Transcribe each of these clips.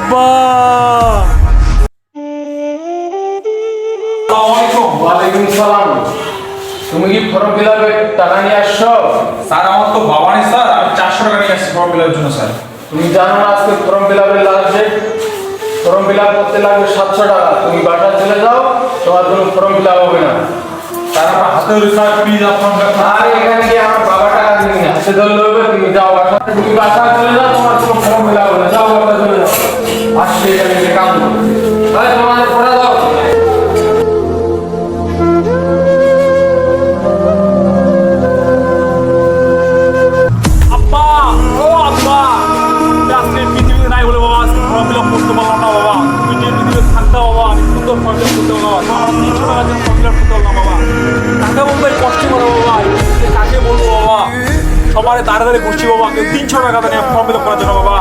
আব্বা। ওয়ালাইকুম সালাম। তুমি কি ফর্ম ফিল আপের টাকা নিয়ে আসছো? স্যার আমার তো বাবা নেই স্যার, আমি 400 টাকা নিয়ে আসছি ফর্ম ফিল আপের জন্য স্যার। তুমি জানো না আজকে ফর্ম ফিল আপের last date? Form fill up করতে লাগবে 700 টাকা। তুমি বাসায় চলে যাও, তোমার কোনো ফর্ম ফিল আপ হবে না। স্যার আমার হাতে ধরে স্যার প্লিজ আপনার আর এখানে কি আমার বাবা টাকা দিবি না, হাতে ধরলে হবে? তুমি যাও বাসায়, তুমি বাসায় চলে যাও, তোমার কোনো ফর্ম ফিল আপ হবে না। যাও বাসায় চলে যাও। আসছে এখানে যে কাম করো। তাহলে তোমাদের পড়া দাও। আব্বা, ও আব্বা, তুমি আজকে পৃথিবীতে নাই বলে বাবা আজকে ফর্ম ফিল আপ করতে পারলাম না বাবা। তুমি যে পৃথিবীতে থাকতে বাবা, আমি সুন্দর ফর্ম ফিল করতে বাবা। 300 টাকা দিয়ে ফর্ম ফিল আপ করতে পারলাম বাবা। কাকে বলবো এই কষ্ট করে বাবা, কাকে বলবো বাবা? সবার দাঁড়িয়ে ঘুরছি বাবা, কেউ 300 টাকা দিয়ে ফর্ম ফিল আপ করার জন্য বাবা।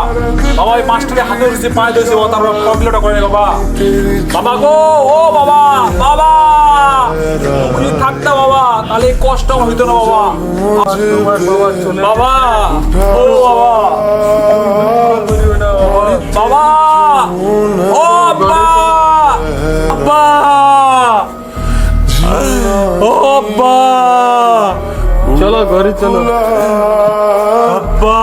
বাবা ওই মাস্টারের হাতে ধরেছে, পায়ে ধরেছে বাবা, তারপর ফর্ম ফিল আপটা করে বাবা। বাবা গো, ও বাবা, বাবা তুমি থাকতে বাবা, তাহলে এই কষ্ট আমার হইতো না বাবা। বাবা, ও বাবা, বাবা, ও আব্বা, আব্বা, ও আব্বা, চলো ঘরে চলো। আব্বা।